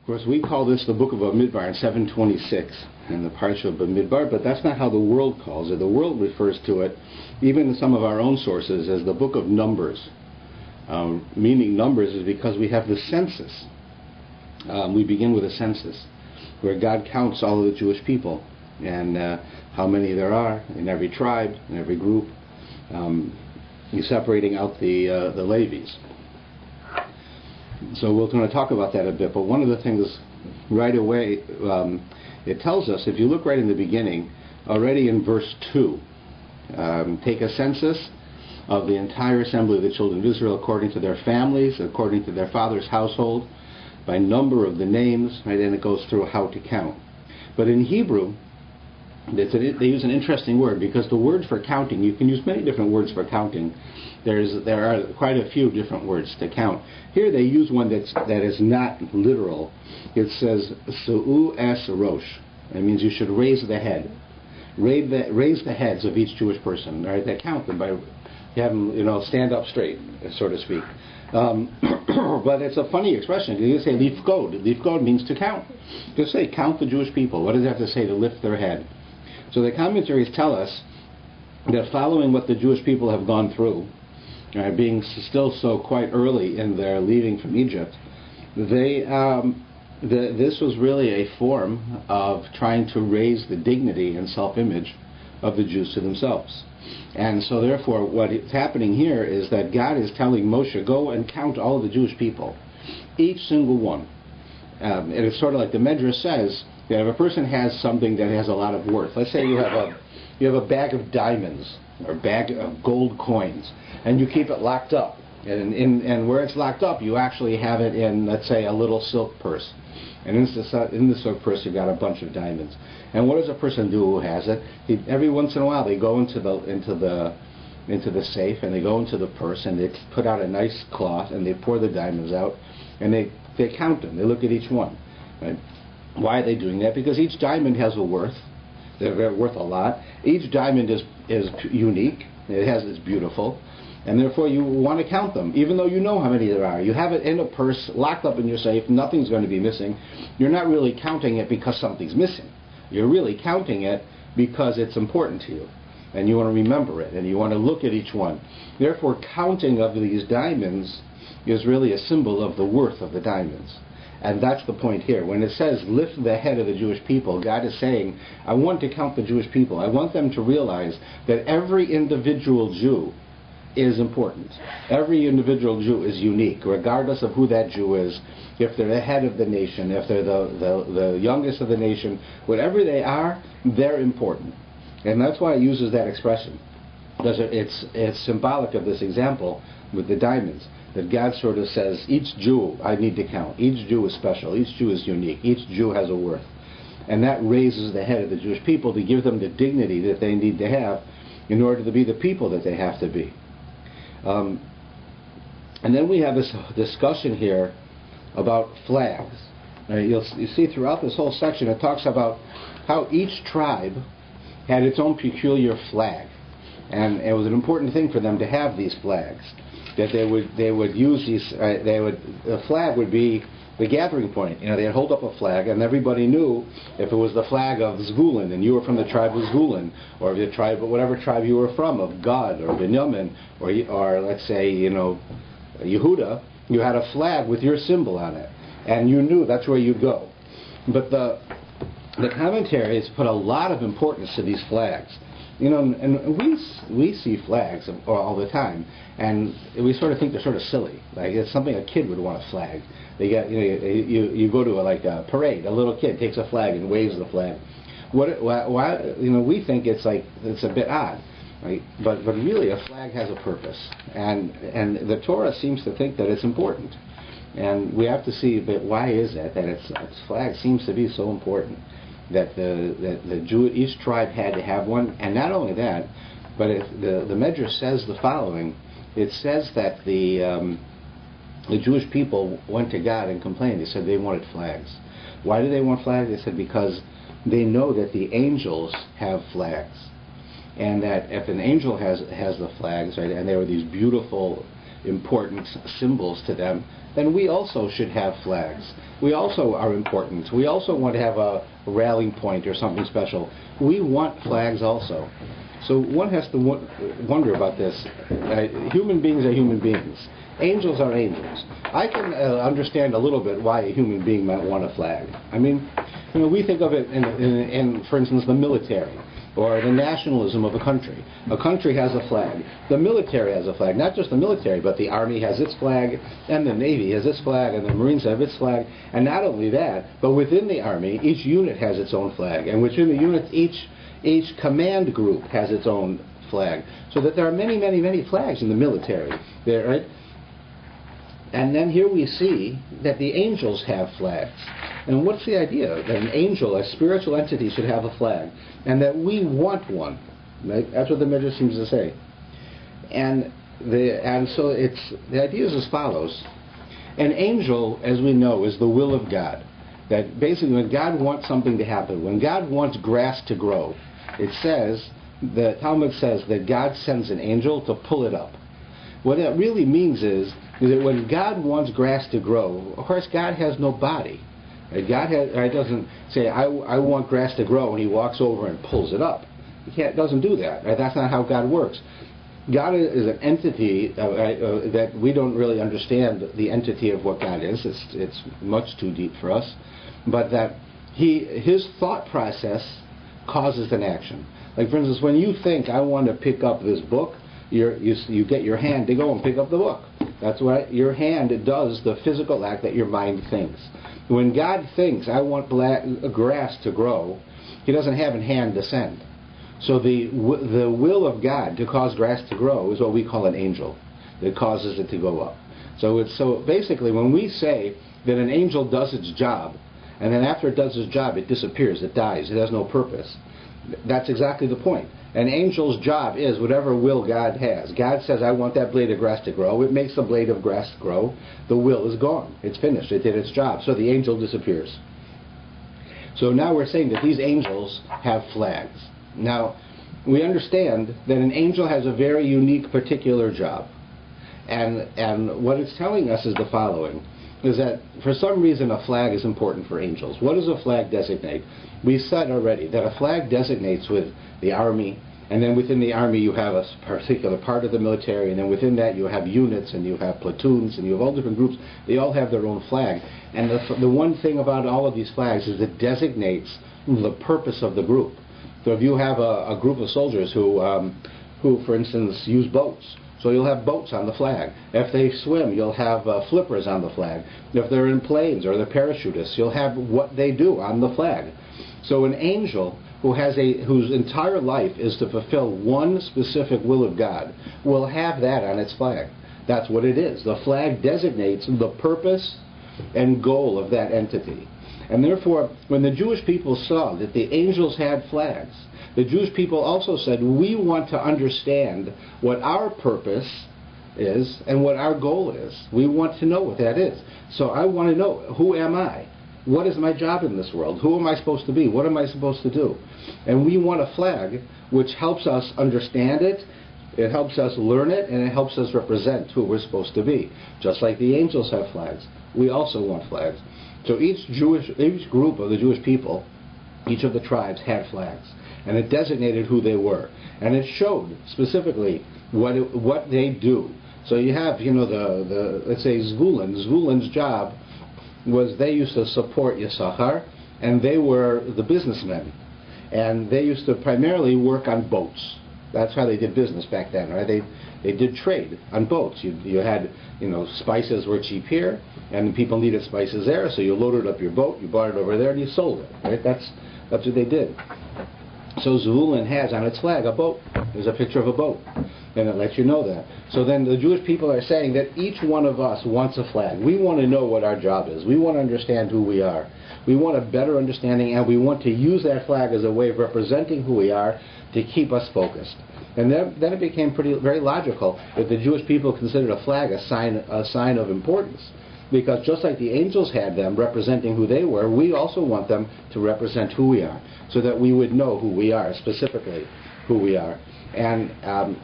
Of course, we call this the book of BaMidbar in 726 in the parsha of BaMidbar, but that's not how the world calls it. The world refers to it, even in some of our own sources, as the book of Numbers. Meaning numbers is because we have the census. We begin with a census where God counts all of the Jewish people and how many there are in every tribe, in every group. He's separating out the Levies. So we're going to talk about that a bit, but one of the things right away, it tells us, if you look right in the beginning, already in verse 2, take a census of the entire assembly of the children of Israel according to their families, according to their father's household, by number of the names, right, and it goes through how to count. But in Hebrew, they use an interesting word, because the word for counting, you can use many different words for counting. There are quite a few different words to count. Here they use one that is not literal. It says su'u es rosh. That means you should raise the head. Raise the heads of each Jewish person. Right? They count them by have them, stand up straight, so to speak. But it's a funny expression. You say lifkod. Lifkod means to count. Just say count the Jewish people. What does it have to say to lift their head? So the commentaries tell us that following what the Jewish people have gone through, being still so quite early in their leaving from Egypt, this was really a form of trying to raise the dignity and self-image of the Jews to themselves. And so therefore what is happening here is that God is telling Moshe, go and count all of the Jewish people, each single one. And it's sort of like the Medrash says, that if a person has something that has a lot of worth, let's say you have a bag of diamonds or a bag of gold coins, and you keep it locked up, and where it's locked up, you actually have it in, let's say, a little silk purse, and in the silk purse you've got a bunch of diamonds. And what does a person do who has it? Every once in a while they go into the safe, and they go into the purse, and they put out a nice cloth, and they pour the diamonds out, and they count them. They look at each one. Right? Why are they doing that? Because each diamond has a worth. They're worth a lot. Each diamond is unique. It's beautiful. And therefore you want to count them, even though you know how many there are. You have it in a purse, locked up in your safe, nothing's going to be missing. You're not really counting it because something's missing. You're really counting it because it's important to you. And you want to remember it, and you want to look at each one. Therefore, counting of these diamonds is really a symbol of the worth of the diamonds. And that's the point here. When it says, lift the head of the Jewish people, God is saying, I want to count the Jewish people. I want them to realize that every individual Jew is important. Every individual Jew is unique, regardless of who that Jew is. If they're the head of the nation, if they're the youngest of the nation, whatever they are, they're important. And that's why it uses that expression. Because it's symbolic of this example with the diamonds. That God sort of says, each Jew I need to count. Each Jew is special. Each Jew is unique. Each Jew has a worth. And that raises the head of the Jewish people to give them the dignity that they need to have in order to be the people that they have to be. And then we have this discussion here about flags. You see throughout this whole section it talks about how each tribe had its own peculiar flag. And it was an important thing for them to have these flags. That they would use these. The flag would be the gathering point. They'd hold up a flag, and everybody knew if it was the flag of Zvulun, and you were from the tribe of Zvulun, or the tribe, whatever tribe you were from, of Gad or Binyamin, or let's say Yehuda, you had a flag with your symbol on it, and you knew that's where you go. But the commentaries put a lot of importance to these flags. And we see flags all the time, and we sort of think they're sort of silly. Like it's something a kid would want a flag. They get you go to a parade. A little kid takes a flag and waves the flag. Why we think it's a bit odd, right? But really a flag has a purpose, and the Torah seems to think that it's important, and we have to see. But why is it that its flag seems to be so important? That each tribe had to have one, and not only that, but the Medrash says the following. It says that the Jewish people went to God and complained. They said they wanted flags. Why do they want flags? They said because they know that the angels have flags, and that if an angel has the flags, right, and they were these beautiful important symbols to them, then we also should have flags. We also are important. We also want to have a rallying point or something special. We want flags also. So one has to wonder about this. Human beings are human beings. Angels are angels. I can understand a little bit why a human being might want a flag. I mean, we think of it in, for instance, the military, or the nationalism of a country. A country has a flag. The military has a flag. Not just the military, but the Army has its flag, and the Navy has its flag, and the Marines have its flag. And not only that, but within the Army, each unit has its own flag. And within the units, each command group has its own flag. So that there are many, many, many flags in the military. There, right? And then here we see that the angels have flags. And what's the idea? That an angel, a spiritual entity, should have a flag. And that we want one. Right? That's what the Midrash seems to say. And so the idea is as follows. An angel, as we know, is the will of God. That basically when God wants something to happen, when God wants grass to grow, the Talmud says that God sends an angel to pull it up. What that really means is that when God wants grass to grow, of course God has no body. God doesn't say, I want grass to grow, and he walks over and pulls it up. He doesn't do that. Right? That's not how God works. God is an entity that we don't really understand the entity of what God is. It's much too deep for us. But that his thought process causes an action. Like, for instance, when you think, I want to pick up this book, you get your hand to go and pick up the book. That's what your hand does, the physical act that your mind thinks. When God thinks, I want grass to grow, he doesn't have a hand to send. So the will of God to cause grass to grow is what we call an angel that causes it to go up. So basically when we say that an angel does its job, and then after it does its job it disappears, it dies, it has no purpose, that's exactly the point. An angel's job is whatever will God has. God says, I want that blade of grass to grow. It makes the blade of grass grow. The will is gone. It's finished. It did its job. So the angel disappears. So now we're saying that these angels have flags. Now, we understand that an angel has a very unique particular job. And what it's telling us is the following, is that for some reason a flag is important for angels. What does a flag designate? We said already that a flag designates with the army, and then within the army you have a particular part of the military, and then within that you have units, and you have platoons, and you have all different groups. They all have their own flag. And the one thing about all of these flags is it designates the purpose of the group. So if you have a group of soldiers who, for instance, use boats, so you'll have boats on the flag. If they swim, you'll have flippers on the flag. If they're in planes or they're parachutists, you'll have what they do on the flag. So an angel whose entire life is to fulfill one specific will of God will have that on its flag. That's what it is. The flag designates the purpose and goal of that entity. And therefore, when the Jewish people saw that the angels had flags, the Jewish people also said, we want to understand what our purpose is and what our goal is. We want to know what that is. So I want to know, who am I? What is my job in this world? Who am I supposed to be? What am I supposed to do? And we want a flag which helps us understand it, it helps us learn it, and it helps us represent who we're supposed to be. Just like the angels have flags, we also want flags. So each group of the Jewish people, each of the tribes had flags. And it designated who they were. And it showed specifically what they do. So you have, let's say Zvulun. Zvulun's job was they used to support Yisachar, and they were the businessmen. And they used to primarily work on boats. That's how they did business back then, right? They did trade on boats. You had, spices were cheap here, and people needed spices there, so you loaded up your boat, you brought it over there, and you sold it, right? That's what they did. So Zvulun has on its flag a boat. There's a picture of a boat. And it lets you know that. So then the Jewish people are saying that each one of us wants a flag. We want to know what our job is. We want to understand who we are. We want a better understanding, and we want to use that flag as a way of representing who we are to keep us focused. And then it became very logical that the Jewish people considered a flag a sign of importance. Because just like the angels had them representing who they were, we also want them to represent who we are, so that we would know who we are specifically. who we are. And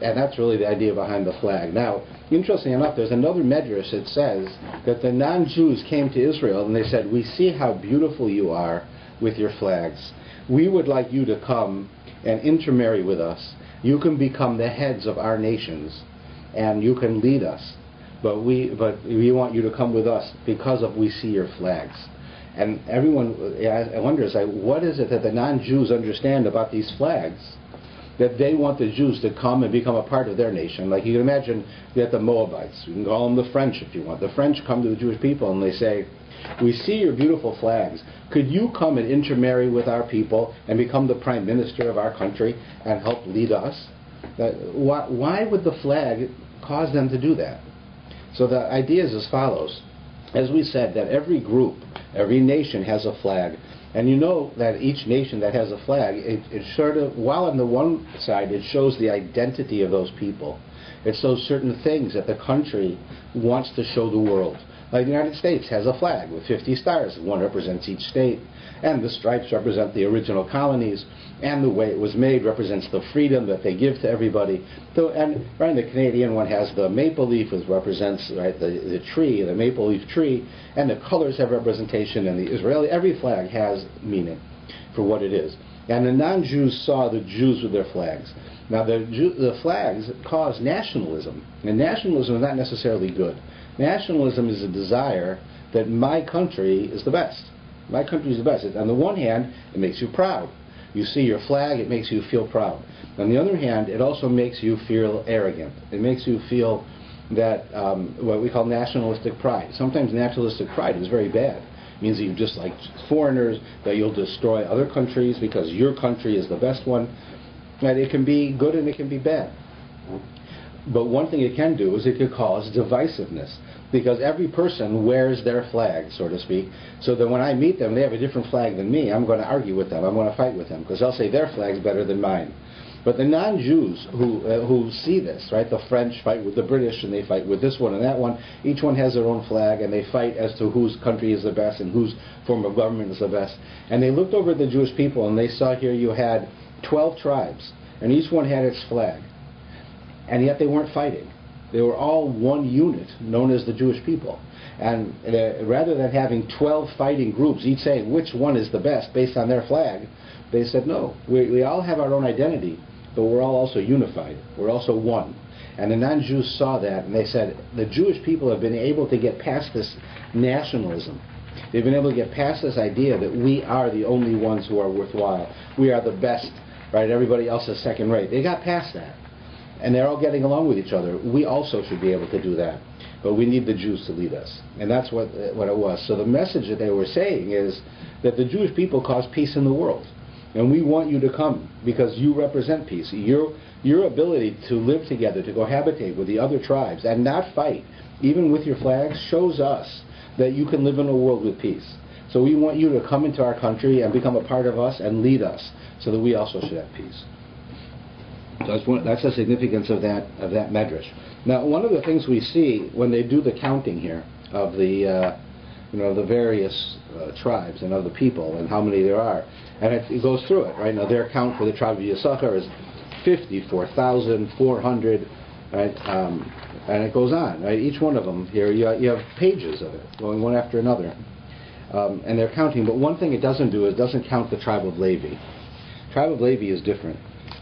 that's really the idea behind the flag. Now, interestingly enough, there's another medrash that says that the non-Jews came to Israel and they said, we see how beautiful you are with your flags. We would like you to come and intermarry with us. You can become the heads of our nations and you can lead us. But we want you to come with us because of we see your flags. And everyone wonders, what is it that the non-Jews understand about these flags that they want the Jews to come and become a part of their nation? Like you can imagine that the Moabites, you can call them the French if you want. The French come to the Jewish people and they say, we see your beautiful flags. Could you come and intermarry with our people and become the prime minister of our country and help lead us? Why would the flag cause them to do that? So the idea is as follows. As we said, that every group, every nation has a flag. And you know that each nation that has a flag, it sort of, while on the one side it shows the identity of those people, it shows certain things that the country wants to show the world. Like the United States has a flag with 50 stars. One represents each state. And the stripes represent the original colonies. And the way it was made represents the freedom that they give to everybody. So, and right, the Canadian one has the maple leaf, which represents the tree, the maple leaf tree. And the colors have representation. And the Israeli, every flag has meaning for what it is. And the non-Jews saw the Jews with their flags. Now the flags cause nationalism. And nationalism is not necessarily good. Nationalism is a desire that my country is the best. My country is the best. On the one hand, it makes you proud. You see your flag, it makes you feel proud. On the other hand, it also makes you feel arrogant. It makes you feel that what we call nationalistic pride. Sometimes nationalistic pride is very bad. It means that you dislike foreigners, that you'll destroy other countries because your country is the best one. And it can be good and it can be bad. But one thing it can do is it could cause divisiveness, because every person wears their flag, so to speak, so that when I meet them, they have a different flag than me. I'm going to argue with them. I'm going to fight with them, because they'll say their flag's better than mine. But the non-Jews who see this, right, the French fight with the British, and they fight with this one and that one. Each one has their own flag, and they fight as to whose country is the best and whose form of government is the best. And they looked over at the Jewish people, and they saw here you had 12 tribes, and each one had its flag. And yet they weren't fighting. They were all one unit known as the Jewish people. And rather than having 12 fighting groups, each saying which one is the best based on their flag, they said, no, we all have our own identity, but we're all also unified. We're also one. And the non-Jews saw that, and they said, the Jewish people have been able to get past this nationalism. They've been able to get past this idea that we are the only ones who are worthwhile. We are the best, right? Everybody else is second rate. They got past that. And they're all getting along with each other. We also should be able to do that. But we need the Jews to lead us. And that's what it was. So the message that they were saying is that the Jewish people cause peace in the world. And we want you to come because you represent peace. Your ability to live together, to cohabitate with the other tribes and not fight, even with your flags, shows us that you can live in a world with peace. So we want you to come into our country and become a part of us and lead us so that we also should have peace. So that's the significance of that medrash. Now, one of the things we see when they do the counting here of the the various tribes and of the people and how many there are, and it goes through it, right? Now, their count for the tribe of Yisachar is 54,400, right? And it goes on, right? Each one of them here, you have pages of it going one after another, and they're counting. But one thing it doesn't do is it doesn't count the tribe of Levi. Tribe of Levi is different.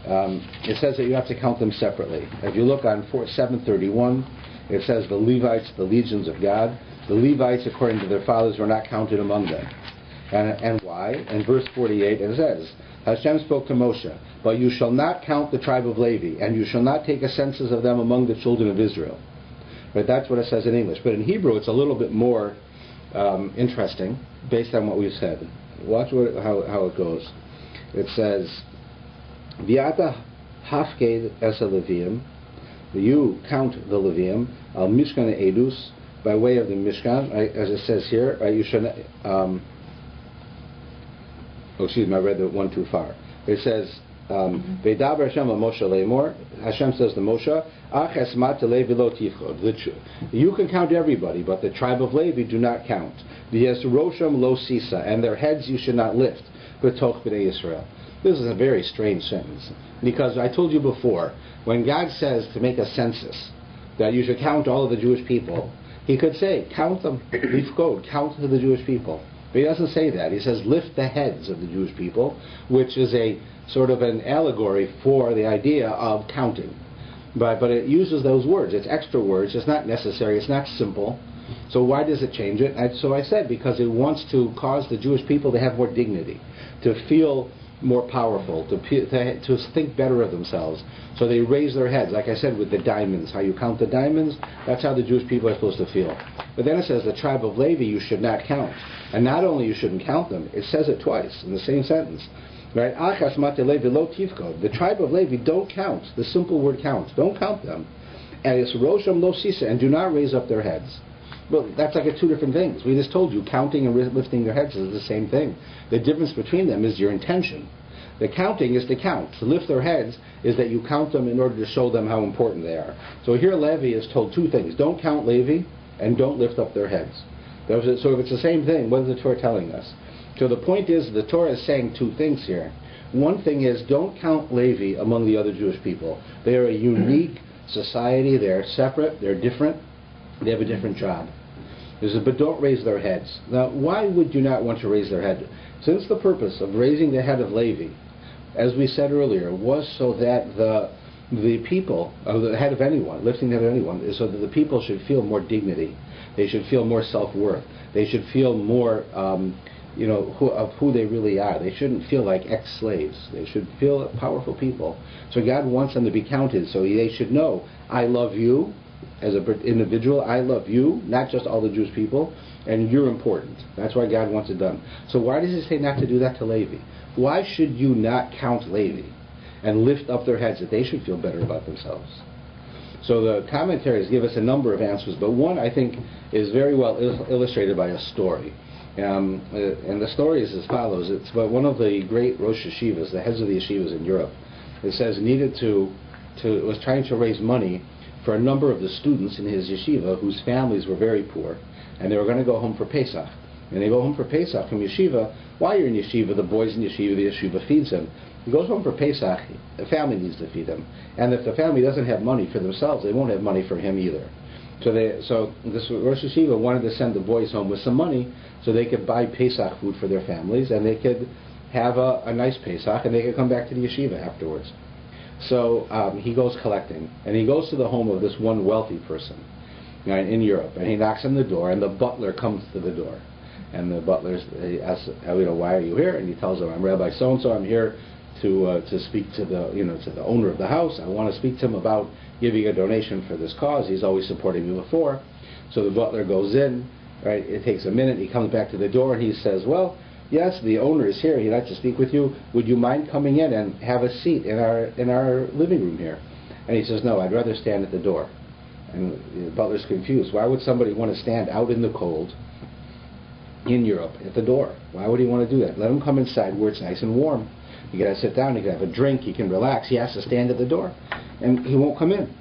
It says that you have to count them separately. If you look on 731, it says the Levites, the legions of God. The Levites, according to their fathers, were not counted among them. And why? In verse 48, it says, Hashem spoke to Moshe, but you shall not count the tribe of Levi, and you shall not take a census of them among the children of Israel. Right? That's what it says in English. But in Hebrew, it's a little bit more interesting, based on what we've said. Watch how it goes. It says, V'ata hafked es Leviim, you count the Leviim, al Mishkan Edus, by way of the Mishkan, right, as it says here, right, you should, I read the one too far. It says, V'daber Hashem Moshe le'emor, Hashem says to Moshe, Ach esmat Levi lo tifchod. You can count everybody, but the tribe of Levi do not count. V'yes rosham lo sisa, and their heads you should not lift, b'toch b'nei Yisrael. This is a very strange sentence, because I told you before, when God says to make a census, that you should count all of the Jewish people, he could say, count them, count the Jewish people. But he doesn't say that. He says, lift the heads of the Jewish people, which is a sort of an allegory for the idea of counting. But it uses those words. It's extra words. It's not necessary. It's not simple. So why does it change it? So I said, because it wants to cause the Jewish people to have more dignity, to feel more powerful, to think better of themselves. So they raise their heads, like I said, with the diamonds. How you count the diamonds, that's how the Jewish people are supposed to feel. But then it says the tribe of Levi you should not count. And not only you shouldn't count them, it says it twice in the same sentence. Right? The tribe of Levi, don't count. The simple word count. Don't count them. And it's Rosham lo sisa, and do not raise up their heads. Well, that's like two different things. We just told you counting and lifting their heads is the same thing. The difference between them is your intention. The counting is to count. To lift their heads is that you count them in order to show them how important they are. So here Levi is told two things. Don't count Levi and don't lift up their heads. So if it's the same thing, what is the Torah telling us? So the point is, the Torah is saying two things here. One thing is, don't count Levi among the other Jewish people. They are a unique society. They're separate. They're different. They have a different job. But don't raise their heads. Now, why would you not want to raise their head? Since the purpose of raising the head of Levi, as we said earlier, was so that the people, or the head of anyone, lifting the head of anyone, is so that the people should feel more dignity. They should feel more self-worth. They should feel more, of who they really are. They shouldn't feel like ex-slaves. They should feel powerful people. So God wants them to be counted, so they should know, I love you. As an individual, I love you, not just all the Jewish people, and you're important. That's why God wants it done. So why does he say not to do that to Levi? Why should you not count Levi and lift up their heads that they should feel better about themselves? So the commentaries give us a number of answers, but one I think is very well illustrated by a story. And the story is as follows. It's about one of the great Rosh Yeshivas, the heads of the yeshivas in Europe. It says was trying to raise money for a number of the students in his yeshiva whose families were very poor, and they were going to go home for Pesach. And they go home for Pesach from yeshiva. While you're in yeshiva, the boys in yeshiva, the yeshiva feeds him. He goes home for Pesach, the family needs to feed him. And if the family doesn't have money for themselves, they won't have money for him either. So this Rosh Yeshiva wanted to send the boys home with some money so they could buy Pesach food for their families, and they could have a nice Pesach, and they could come back to the yeshiva afterwards. So he goes collecting, and he goes to the home of this one wealthy person in Europe, and he knocks on the door, and the butler comes to the door, and the butler asks, why are you here? And he tells him, I'm Rabbi so and so. I'm here to speak to the owner of the house. I want to speak to him about giving a donation for this cause. He's always supported me before. So the butler goes in. Right? It takes a minute. He comes back to the door, and he says, well, yes, the owner is here. He'd like to speak with you. Would you mind coming in and have a seat in our living room here? And he says, no, I'd rather stand at the door. And the butler's confused. Why would somebody want to stand out in the cold in Europe at the door? Why would he want to do that? Let him come inside where it's nice and warm. He can sit down. He can have a drink. He can relax. He has to stand at the door, and he won't come in.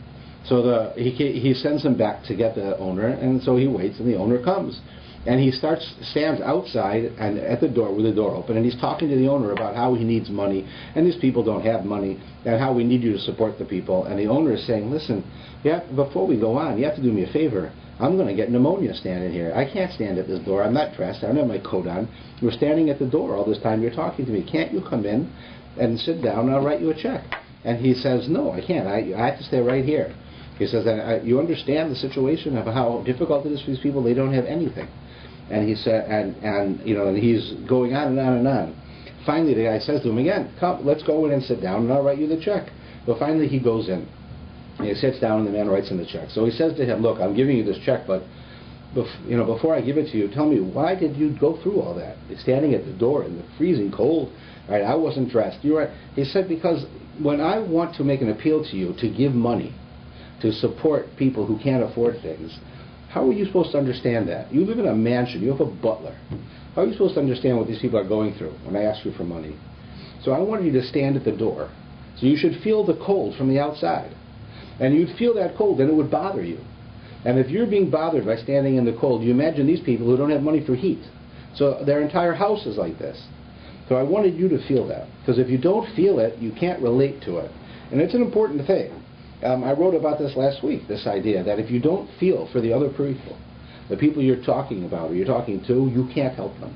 So he sends him back to get the owner, and so he waits, and the owner comes. And he stands outside and at the door with the door open, and he's talking to the owner about how he needs money, and these people don't have money, and how we need you to support the people. And the owner is saying, listen, before we go on, you have to do me a favor. I'm going to get pneumonia standing here. I can't stand at this door. I'm not dressed. I don't have my coat on. You're standing at the door all this time. You're talking to me. Can't you come in and sit down, and I'll write you a check? And he says, no, I can't. I have to stay right here. He says, you understand the situation of how difficult it is for these people? They don't have anything. And he said, and he's going on and on and on. Finally, the guy says to him again, come, let's go in and sit down, and I'll write you the check. But finally, he goes in. And he sits down, and the man writes him the check. So he says to him, look, I'm giving you this check, but before I give it to you, tell me, why did you go through all that? Standing at the door in the freezing cold, right? I wasn't dressed. You're right. He said, because when I want to make an appeal to you to give money, to support people who can't afford things, how are you supposed to understand that? You live in a mansion. You have a butler. How are you supposed to understand what these people are going through when I ask you for money? So I wanted you to stand at the door. So you should feel the cold from the outside. And you'd feel that cold, and it would bother you. And if you're being bothered by standing in the cold, you imagine these people who don't have money for heat. So their entire house is like this. So I wanted you to feel that, because if you don't feel it, you can't relate to it. And it's an important thing. I wrote about this last week, this idea that if you don't feel for the other people, the people you're talking about or you're talking to, you can't help them.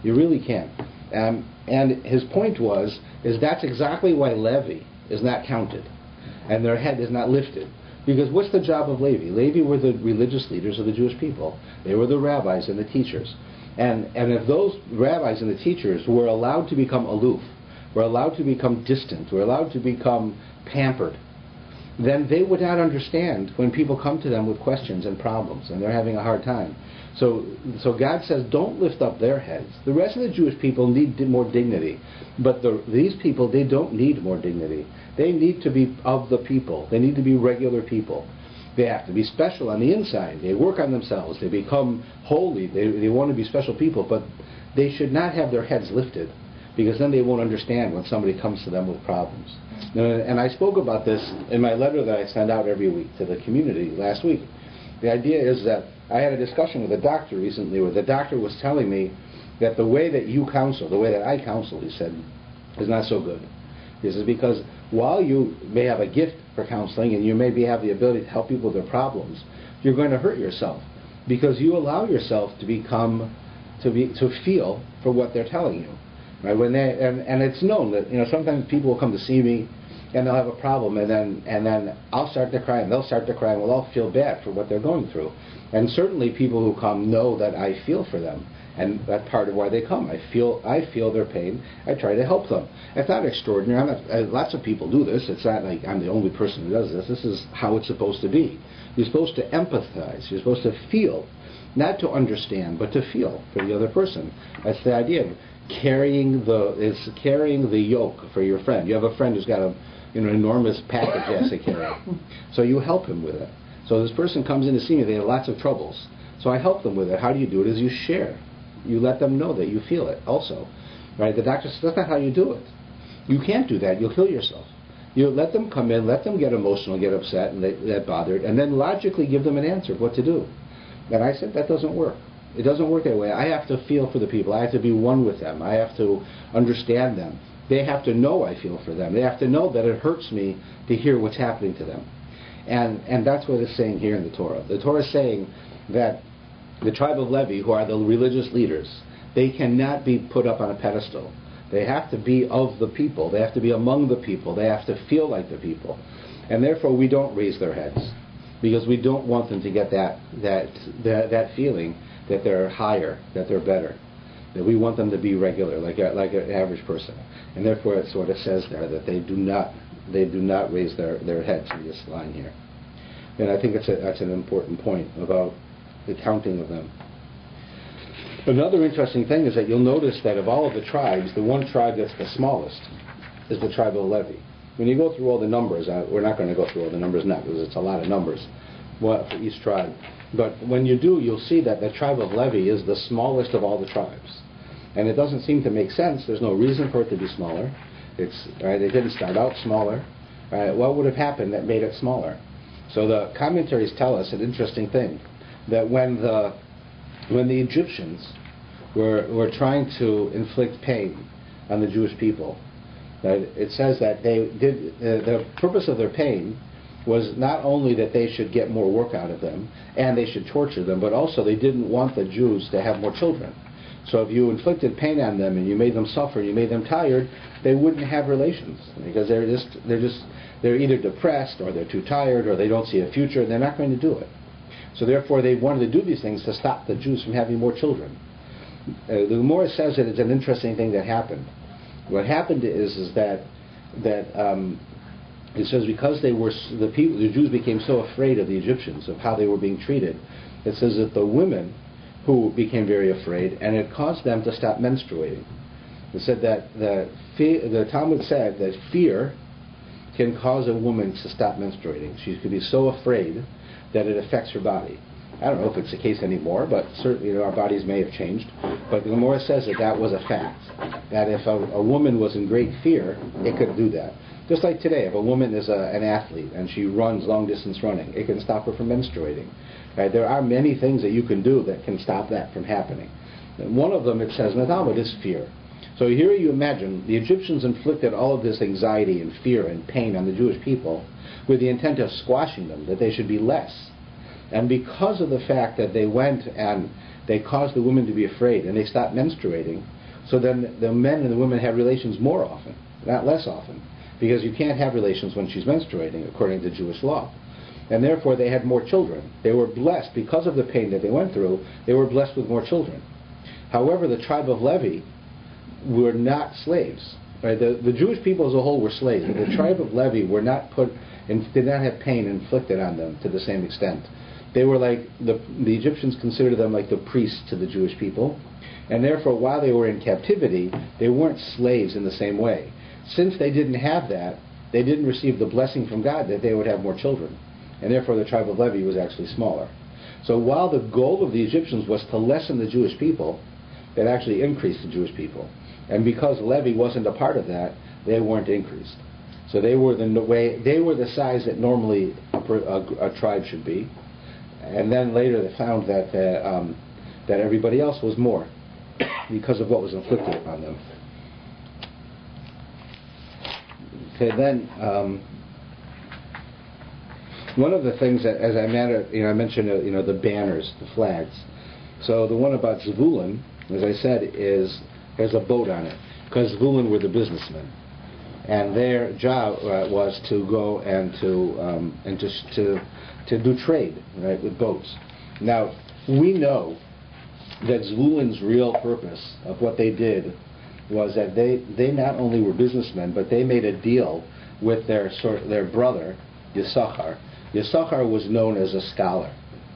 You really can't. And his point is that's exactly why Levi is not counted and their head is not lifted. Because what's the job of Levi? Levi were the religious leaders of the Jewish people. They were the rabbis and the teachers. And if those rabbis and the teachers were allowed to become aloof, were allowed to become distant, were allowed to become pampered, then they would not understand when people come to them with questions and problems and they're having a hard time. So God says, don't lift up their heads. The rest of the Jewish people need more dignity. But these people, they don't need more dignity. They need to be of the people. They need to be regular people. They have to be special on the inside. They work on themselves. They become holy. They want to be special people. But they should not have their heads lifted, because then they won't understand when somebody comes to them with problems. And I spoke about this in my letter that I send out every week to the community last week. The idea is that I had a discussion with a doctor recently where the doctor was telling me that the way that you counsel, the way that I counsel, he said, is not so good. This is because while you may have a gift for counseling and you maybe have the ability to help people with their problems, you're going to hurt yourself because you allow yourself to feel for what they're telling you. Right? And it's known that sometimes people will come to see me and they'll have a problem, and then I'll start to cry and they'll start to cry and we'll all feel bad for what they're going through. And certainly people who come know that I feel for them, and that's part of why they come. I feel their pain. I try to help them. It's not extraordinary. Lots of people do this. It's not like I'm the only person who does this. This is how it's supposed to be. You're supposed to empathize. You're supposed to feel, not to understand, but to feel for the other person. That's the idea of carrying the yoke for your friend. You have a friend who's got an enormous package he has to carry. So you help him with it. So this person comes in to see me. They have lots of troubles. So I help them with it. How do you do it? Is you share. You let them know that you feel it also. Right? The doctor says, that's not how you do it. You can't do that. You'll kill yourself. You let them come in, let them get emotional, get upset, and get bothered, and then logically give them an answer of what to do. And I said, that doesn't work. It doesn't work that way. I have to feel for the people. I have to be one with them. I have to understand them. They have to know I feel for them. They have to know that it hurts me to hear what's happening to them. And that's what it's saying here in the Torah. The Torah is saying that the tribe of Levi, who are the religious leaders, they cannot be put up on a pedestal. They have to be of the people. They have to be among the people. They have to feel like the people. And therefore we don't raise their heads, because we don't want them to get that feeling that they're higher, that they're better. That we want them to be regular, like an average person. And therefore it sort of says there that they do not raise their heads in this line here. And I think that's an important point about the counting of them. Another interesting thing is that you'll notice that of all of the tribes, the one tribe that's the smallest is the tribe of Levi. When you go through all the numbers, we're not going to go through all the numbers now because it's a lot of numbers for each tribe. But when you do, you'll see that the tribe of Levi is the smallest of all the tribes. And it doesn't seem to make sense. There's no reason for it to be smaller. It didn't start out smaller. What would have happened that made it smaller? So the commentaries tell us an interesting thing, that when the Egyptians were trying to inflict pain on the Jewish people, it says that the purpose of their pain was not only that they should get more work out of them and they should torture them, but also they didn't want the Jews to have more children. So if you inflicted pain on them and you made them suffer, you made them tired, they wouldn't have relations, because they're either depressed or they're too tired or they don't see a future, and they're not going to do it. So therefore they wanted to do these things to stop the Jews from having more children. The Gemara says that it's an interesting thing that happened. What happened is that it says because the Jews became so afraid of the Egyptians, of how they were being treated, it says that the women who became very afraid, and it caused them to stop menstruating. It said that the Talmud said that fear can cause a woman to stop menstruating. She could be so afraid that it affects her body. I don't know if it's the case anymore, but certainly our bodies may have changed. But the Gemara says that was a fact, that if a woman was in great fear, it could do that. Just like today, if a woman is an athlete and she runs long-distance running, it can stop her from menstruating. Right? There are many things that you can do that can stop that from happening. And one of them, it says in the Talmud, is fear. So here you imagine the Egyptians inflicted all of this anxiety and fear and pain on the Jewish people with the intent of squashing them, that they should be less. And because of the fact that they went and they caused the women to be afraid and they stopped menstruating, so then the men and the women had relations more often, not less often, because you can't have relations when she's menstruating according to Jewish law. And therefore they had more children. They were blessed because of the pain that they went through. They were blessed with more children. However, the tribe of Levi were not slaves. Right? The Jewish people as a whole were slaves, but the tribe of Levi were not put and did not have pain inflicted on them to the same extent. They were like the Egyptians considered them like the priests to the Jewish people, and therefore while they were in captivity, they weren't slaves in the same way. Since they didn't have that, they didn't receive the blessing from God that they would have more children, and therefore the tribe of Levi was actually smaller. So while the goal of the Egyptians was to lessen the Jewish people, it actually increased the Jewish people. And because Levi wasn't a part of that, they weren't increased. So they were the size that normally a tribe should be. And then later they found that everybody else was more because of what was inflicted upon them. Okay, then one of the things that, as I mentioned, the banners, the flags. So the one about Zebulun, as I said, has a boat on it, because Zebulun were the businessmen, and their job was to go and to do trade, right, with boats. Now we know that Zebulun's real purpose of what they did was that they not only were businessmen, but they made a deal with their brother Yisachar. Yisachar was known as a scholar,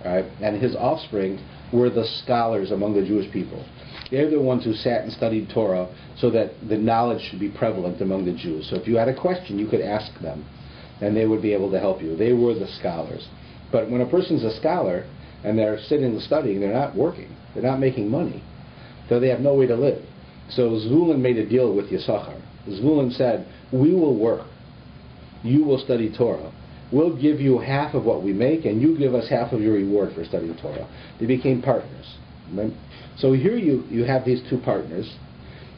right, and his offspring were the scholars among the Jewish people. They're the ones who sat and studied Torah so that the knowledge should be prevalent among the Jews. So if you had a question, you could ask them, and they would be able to help you. They were the scholars. But when a person's a scholar and they're sitting and studying, they're not working. They're not making money. So they have no way to live. So Zvulun made a deal with Yisachar. Zvulun said, we will work. You will study Torah. We'll give you half of what we make, and you give us half of your reward for studying Torah. They became partners. Right? So here you have these two partners,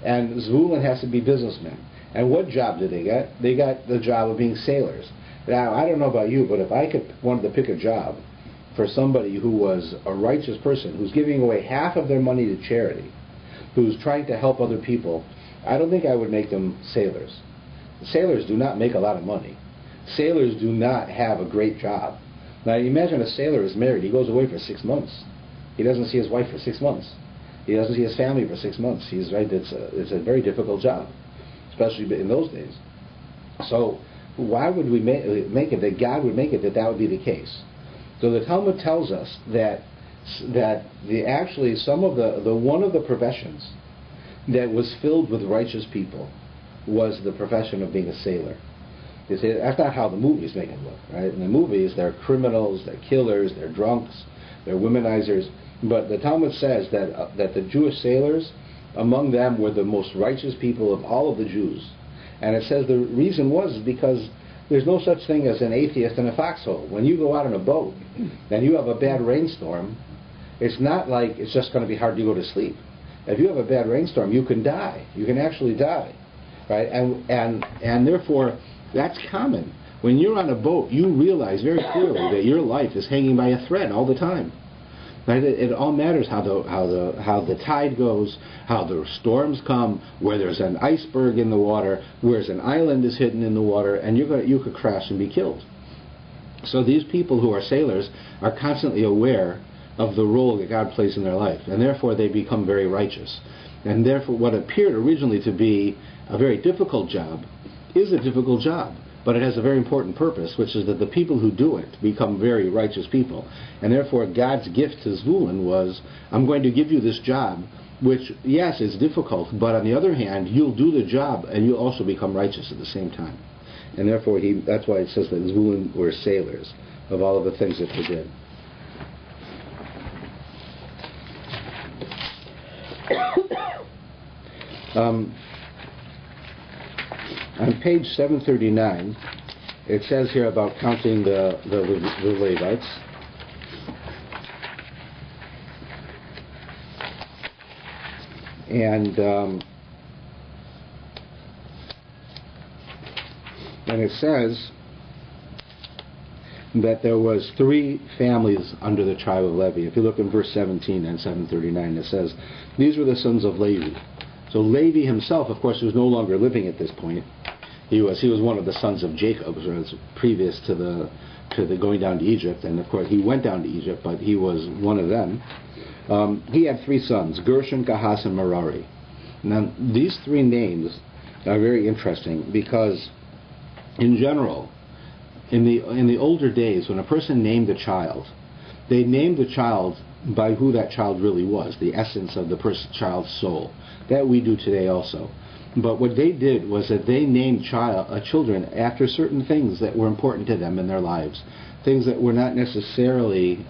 and Zvulun has to be businessmen. And what job did they get? They got the job of being sailors. Now, I don't know about you, but if I wanted to pick a job for somebody who was a righteous person, who's giving away half of their money to charity, who's trying to help other people, I don't think I would make them sailors. Sailors do not make a lot of money. Sailors do not have a great job. Now, imagine a sailor is married. He goes away for 6 months. He doesn't see his wife for 6 months. He doesn't see his family for 6 months. He's right. It's a very difficult job, especially in those days. So why would we make it that God would make it that would be the case? So the Talmud tells us that actually some of the one of the professions that was filled with righteous people was the profession of being a sailor. You see, that's not how the movies make it look, right? In the movies, they're criminals, they're killers, they're drunks, they're womanizers. But the Talmud says that the Jewish sailors, among them were the most righteous people of all of the Jews. And it says the reason was because there's no such thing as an atheist in a foxhole. When you go out on a boat and you have a bad rainstorm, it's not like it's just going to be hard to go to sleep. If you have a bad rainstorm, you can die. You can actually die, right? And therefore, that's common. When you're on a boat, you realize very clearly that your life is hanging by a thread all the time. Right? It all matters how the tide goes, how the storms come, where there's an iceberg in the water, where an island is hidden in the water, and you could crash and be killed. So these people who are sailors are constantly aware of the role that God plays in their life, and therefore they become very righteous. And therefore what appeared originally to be a very difficult job is a difficult job, but it has a very important purpose, which is that the people who do it become very righteous people. And therefore God's gift to Zvulun was, I'm going to give you this job, which, yes, is difficult, but on the other hand, you'll do the job and you'll also become righteous at the same time. And therefore that's why it says that Zvulun were sailors of all of the things that they did. On page 739, it says here about counting the Levites. And And it says that there was 3 families under the tribe of Levi. If you look in verse 17 and 739, it says, these were the sons of Levi. So Levi himself, of course, was no longer living at this point. He was one of the sons of Jacob, previous to the going down to Egypt, and of course he went down to Egypt, but he was one of them. He had 3 sons, Gershon, Kahas, and Merari. Now these 3 names are very interesting because, in general, in the older days, when a person named a child, they named the child by who that child really was, the essence of the child's soul. That we do today also. But what they did was that they named children after certain things that were important to them in their lives, things that were not necessarily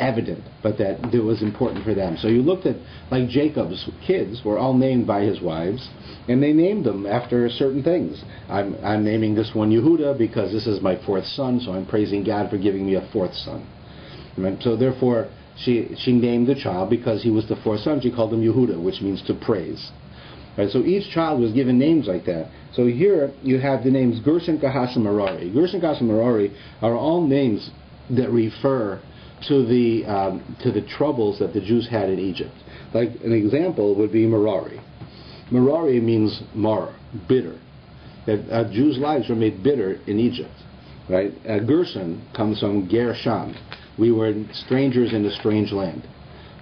evident, but that it was important for them. So you looked at, like, Jacob's kids were all named by his wives, and they named them after certain things. I'm naming this one Yehuda because this is my 4th son, so I'm praising God for giving me a 4th son. Right? So therefore, she named the child because he was the 4th son. She called him Yehuda, which means to praise. Right, so each child was given names like that. So here you have the names Gershon, Kahas, and Merari. Gershon, Kahas, and Merari are all names that refer to the troubles that the Jews had in Egypt. Like an example would be Merari. Merari means mar, bitter. That Jews' lives were made bitter in Egypt. Right? Gershon comes from Gershon. We were strangers in a strange land.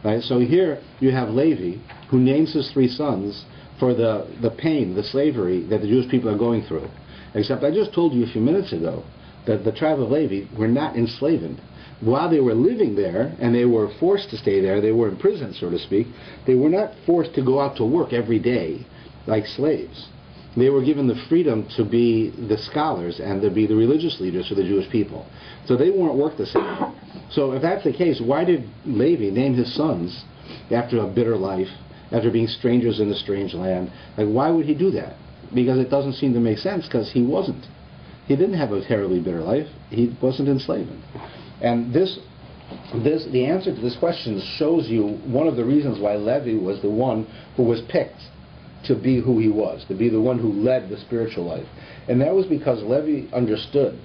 Right? So here you have Levi, who names his 3 sons for the pain, the slavery that the Jewish people are going through. Except I just told you a few minutes ago that the tribe of Levi were not enslaved. While they were living there, and they were forced to stay there, they were imprisoned, so to speak, they were not forced to go out to work every day like slaves. They were given the freedom to be the scholars and to be the religious leaders for the Jewish people. So they weren't worked the same. So if that's the case, why did Levi name his sons after a bitter life, after being strangers in a strange land? Like, why would he do that? Because it doesn't seem to make sense, because he wasn't. He didn't have a terribly bitter life. He wasn't enslaved. And the answer to this question shows you one of the reasons why Levi was the one who was picked to be who he was, to be the one who led the spiritual life. And that was because Levi understood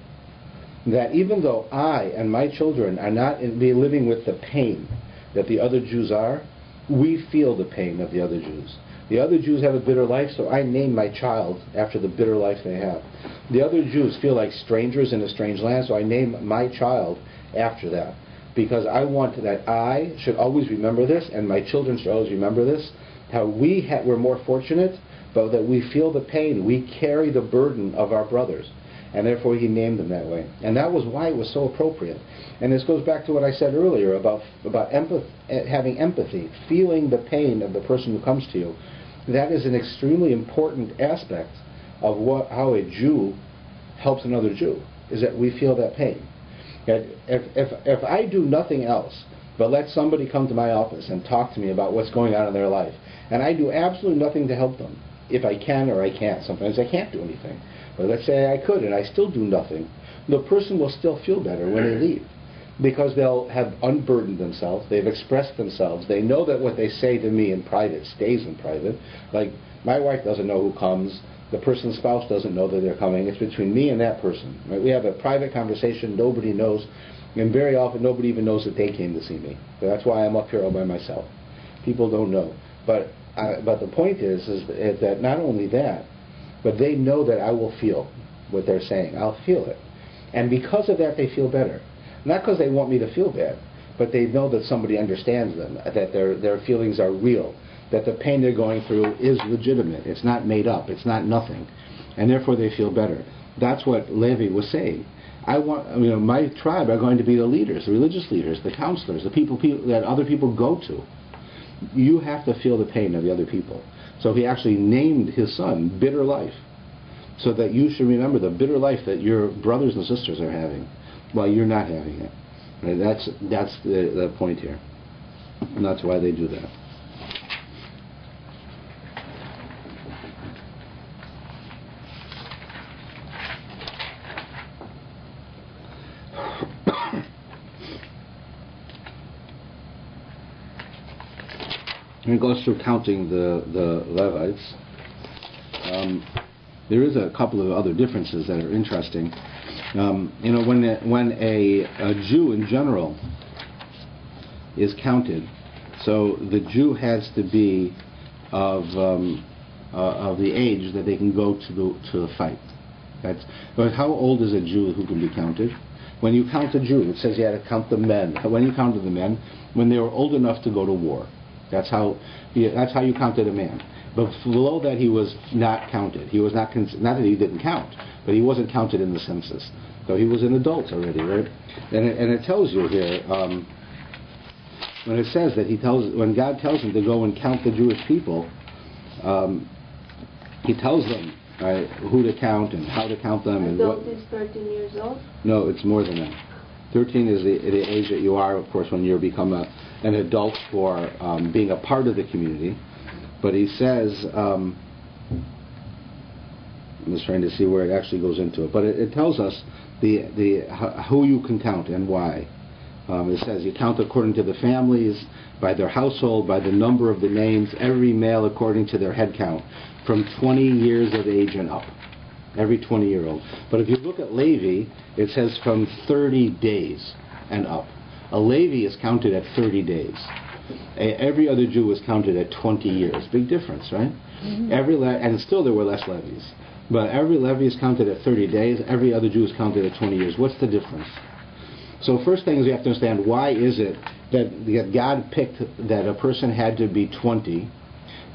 that even though I and my children are not living with the pain that the other Jews are, we feel the pain of the other Jews. The other Jews have a bitter life, so I name my child after the bitter life they have. The other Jews feel like strangers in a strange land, so I name my child after that. Because I want that I should always remember this, and my children should always remember this, how we're more fortunate, but that we feel the pain. We carry the burden of our brothers. And therefore he named them that way. And that was why it was so appropriate. And this goes back to what I said earlier about having empathy, feeling the pain of the person who comes to you. That is an extremely important aspect of how a Jew helps another Jew, is that we feel that pain. If I do nothing else but let somebody come to my office and talk to me about what's going on in their life, and I do absolutely nothing to help them, if I can or I can't. Sometimes I can't do anything. But let's say I could and I still do nothing, the person will still feel better when they leave. Because they'll have unburdened themselves, they've expressed themselves, they know that what they say to me in private stays in private. Like, my wife doesn't know who comes, the person's spouse doesn't know that they're coming, it's between me and that person. Right? We have a private conversation, nobody knows, and very often nobody even knows that they came to see me. So that's why I'm up here all by myself. People don't know. But the point is that not only that, but they know that I will feel what they're saying. I'll feel it. And because of that, they feel better. Not because they want me to feel bad, but they know that somebody understands them, that their feelings are real, that the pain they're going through is legitimate. It's not made up. It's not nothing. And therefore they feel better. That's what Levi was saying. My tribe are going to be the leaders, the religious leaders, the counselors, the people that other people go to. You have to feel the pain of the other people. So he actually named his son Bitter Life, so that you should remember the bitter life that your brothers and sisters are having while you're not having it. Right? That's the point here. And that's why they do that. And it goes through counting the Levites. There is a couple of other differences that are interesting. When a Jew in general is counted, so the Jew has to be of the age that they can go to the fight. But how old is a Jew who can be counted? When you count a Jew, it says you had to count the men. When you counted the men, when they were old enough to go to war. That's how you counted a man. But below that, he was not counted. He was not that he didn't count, but he wasn't counted in the census. So he was an adult already, right? And it tells you here, when it says that when God tells him to go and count the Jewish people, he tells them who to count and how to count them. Adult is 13 years old? No, it's more than that. 13 is the age that you are, of course, when you become an adult for being a part of the community. But he says, I'm just trying to see where it actually goes into it. But it tells us who you can count and why. It says you count according to the families, by their household, by the number of the names, every male according to their head count, from 20 years of age and up. Every 20-year-old. But if you look at Levi, it says from 30 days and up. A Levi is counted at 30 days. Every other Jew is counted at 20 years. Big difference, right? Mm-hmm. And still there were less Levies. But every Levi is counted at 30 days. Every other Jew is counted at 20 years. What's the difference? So first thing is we have to understand, why is it that God picked that a person had to be 20,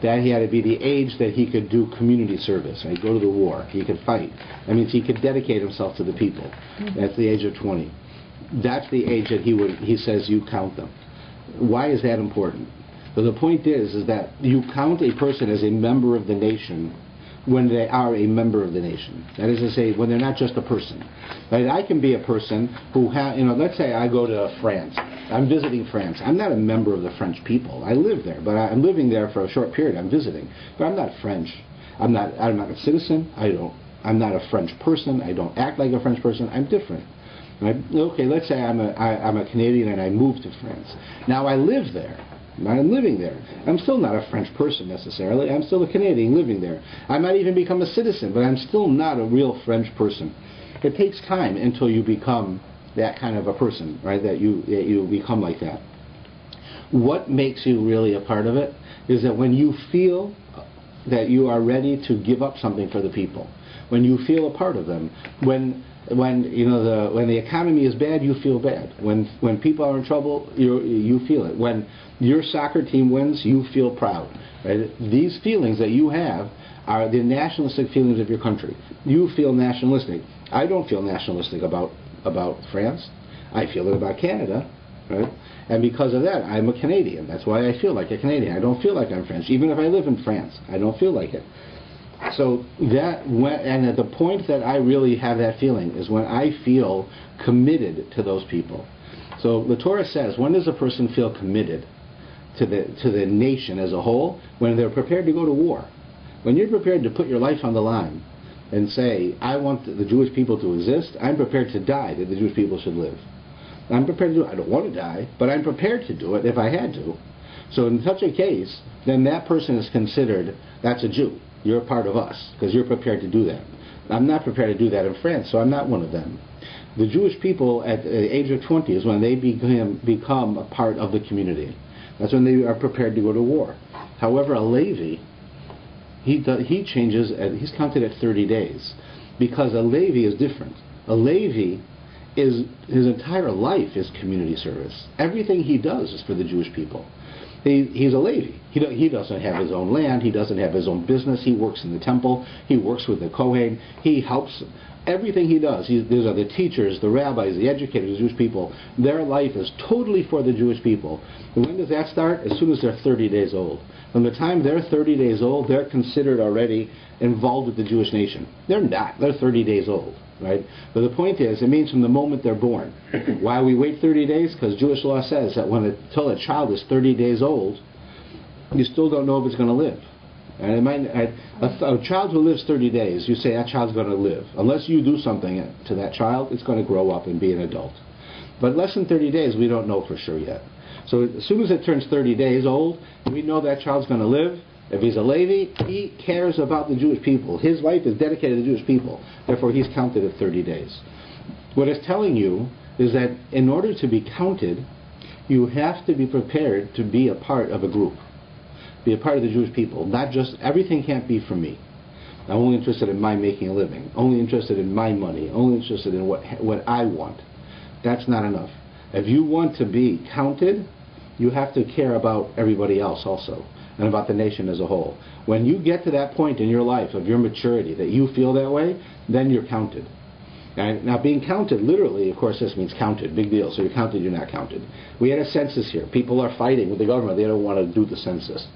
that he had to be the age that he could do community service, right? Go to the war, he could fight. That means he could dedicate himself to the people. Mm-hmm. That's the age of 20. That's the age that he says you count them. Why is that important? So the point is that you count a person as a member of the nation when they are a member of the nation. That is to say, when they're not just a person. Right? I can be a person who let's say I go to France. I'm visiting France. I'm not a member of the French people. I live there, but I'm living there for a short period. I'm visiting, but I'm not French. I'm not a citizen. I'm not a French person. I don't act like a French person. I'm different. Right? Okay, let's say I'm a Canadian and I moved to France. Now I live there. I'm living there. I'm still not a French person necessarily. I'm still a Canadian living there. I might even become a citizen, but I'm still not a real French person. It takes time until you become that kind of a person, right? That you become like that. What makes you really a part of it is that when you feel that you are ready to give up something for the people, when you feel a part of them, when the economy is bad, you feel bad. When people are in trouble, you feel it. When your soccer team wins, you feel proud. Right? These feelings that you have are the nationalistic feelings of your country. You feel nationalistic. I don't feel nationalistic about France. I feel it about Canada. Right? And because of that, I'm a Canadian. That's why I feel like a Canadian. I don't feel like I'm French. Even if I live in France, I don't feel like it. So and at the point that I really have that feeling is when I feel committed to those people. So the Torah says, when does a person feel committed to the nation as a whole? When they're prepared to go to war. When you're prepared to put your life on the line and say, I want the Jewish people to exist, I'm prepared to die that the Jewish people should live. I'm prepared to do it. I don't want to die, but I'm prepared to do it if I had to. So in such a case, then that person is considered, that's a Jew. You're a part of us, because you're prepared to do that. I'm not prepared to do that in France, so I'm not one of them. The Jewish people at the age of 20 is when they become a part of the community. That's when they are prepared to go to war. However, a Levi, he changes, he's counted at 30 days, because a Levi is different. A Levi his entire life is community service. Everything he does is for the Jewish people. He's a Levi. He doesn't have his own land. He doesn't have his own business. He works in the temple. He works with the Kohen. He helps. Everything he does. These are the teachers, the rabbis, the educators, the Jewish people. Their life is totally for the Jewish people. And when does that start? As soon as they're 30 days old. From the time they're 30 days old, they're considered already involved with the Jewish nation. They're not. They're 30 days old. Right? But the point is, it means from the moment they're born. Why we wait 30 days? Because Jewish law says that until a child is 30 days old, you still don't know if it's going to live. And a child who lives 30 days, you say that child's going to live. Unless you do something to that child, it's going to grow up and be an adult. But less than 30 days, we don't know for sure yet. So as soon as it turns 30 days old, we know that child's going to live. If he's a Levi, he cares about the Jewish people. His life is dedicated to the Jewish people. Therefore, he's counted at 30 days. What it's telling you is that in order to be counted, you have to be prepared to be a part of a group. Be a part of the Jewish people. Not just, everything can't be for me. I'm only interested in my making a living. Only interested in my money. Only interested in what I want. That's not enough. If you want to be counted, you have to care about everybody else also, and about the nation as a whole. When you get to that point in your life of your maturity that you feel that way, then you're counted. And now, being counted, literally, of course, this means counted. Big deal. So you're counted, you're not counted. We had a census here. People are fighting with the government. They don't want to do the census.